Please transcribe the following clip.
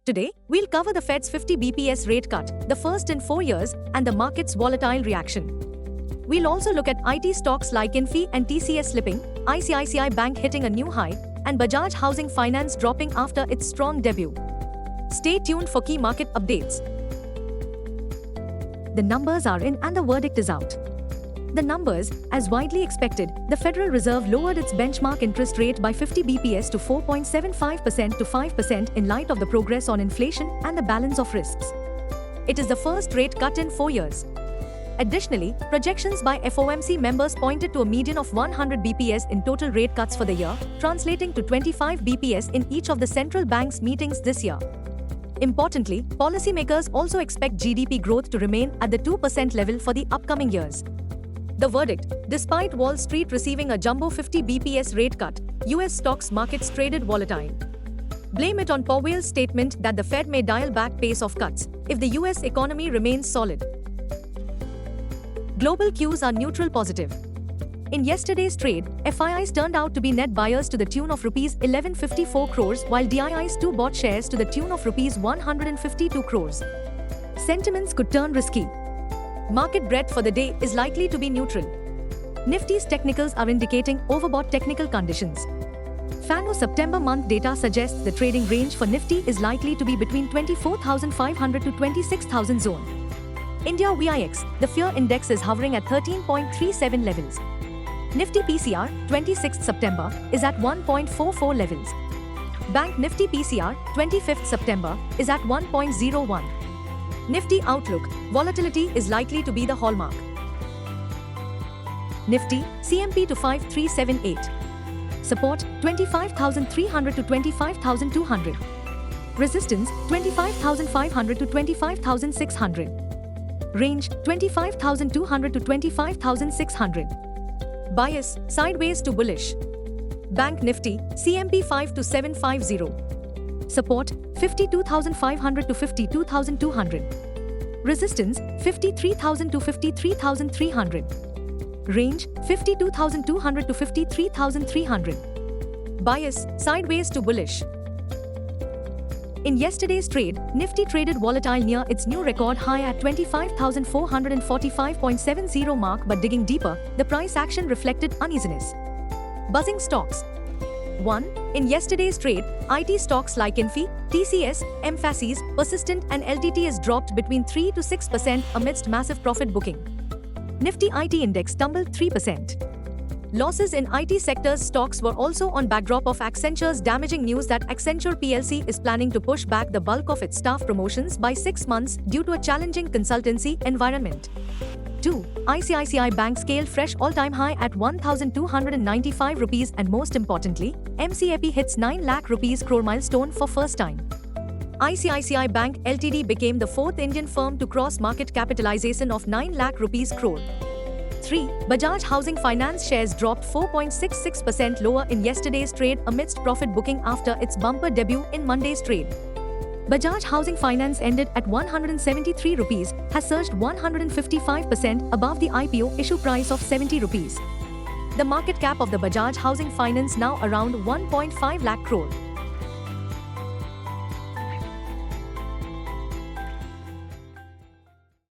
Today, we'll cover the Fed's 50 BPS rate cut, the first in 4 years, and the market's volatile reaction. We'll also look at IT stocks like Infy and TCS slipping, ICICI Bank hitting a new high, and Bajaj Housing Finance dropping after its strong debut. Stay tuned for key market updates. The numbers are in and the verdict is out. The numbers, as widely expected, the Federal Reserve lowered its benchmark interest rate by 50 BPS to 4.75% to 5% in light of the progress on inflation and the balance of risks. It is the first rate cut in 4 years. Additionally, projections by FOMC members pointed to a median of 100 BPS in total rate cuts for the year, translating to 25 BPS in each of the central bank's meetings this year. Importantly, policymakers also expect GDP growth to remain at the 2% level for the upcoming years. The verdict: despite Wall Street receiving a jumbo 50 BPS rate cut, US stocks markets traded volatile. Blame it on Powell's statement that the Fed may dial back pace of cuts if the US economy remains solid. Global cues are neutral positive. In yesterday's trade, FIIs turned out to be net buyers to the tune of Rs 1154 crores while DIIs too bought shares to the tune of Rs 152 crores. Sentiments could turn risky. Market breadth for the day is likely to be neutral. Nifty's technicals are indicating overbought technical conditions. FANO September month data suggests the trading range for Nifty is likely to be between 24,500 to 26,000 zone. India VIX, the fear index is hovering at 13.37 levels. Nifty PCR, 26th September, is at 1.44 levels. Bank Nifty PCR, 25th September, is at 1.01. Nifty outlook: volatility is likely to be the hallmark. Nifty, CMP to 5378. Support, 25,300 to 25,200. Resistance, 25,500 to 25,600. Range, 25,200 to 25,600. Bias, sideways to bullish. Bank Nifty, CMP 5 to 750. Support, 52,500 to 52,200. Resistance, 53,000 to 53,300. Range, 52,200 to 53,300. Bias, sideways to bullish. In yesterday's trade, Nifty traded volatile near its new record high at 25,445.70 mark, but digging deeper, the price action reflected uneasiness. Buzzing stocks. 1. In yesterday's trade, IT stocks like Infy, TCS, Mphasis, Persistent and LTTS dropped between 3 to 6% amidst massive profit booking. Nifty IT index tumbled 3%. Losses in IT sector's stocks were also on backdrop of Accenture's damaging news that Accenture PLC is planning to push back the bulk of its staff promotions by 6 months due to a challenging consultancy environment. 2. ICICI Bank scaled fresh all-time high at 1,295 rupees, and most importantly, MCAP hits 9 lakh rupees crore milestone for first time. ICICI Bank Ltd became the 4th Indian firm to cross market capitalization of 9 lakh rupees crore. 3. Bajaj Housing Finance shares dropped 4.66% lower in yesterday's trade amidst profit booking after its bumper debut in Monday's trade. Bajaj Housing Finance ended at 173 rupees, has surged 155% above the IPO issue price of 70 rupees. The market cap of the Bajaj Housing Finance now around 1.5 lakh crore.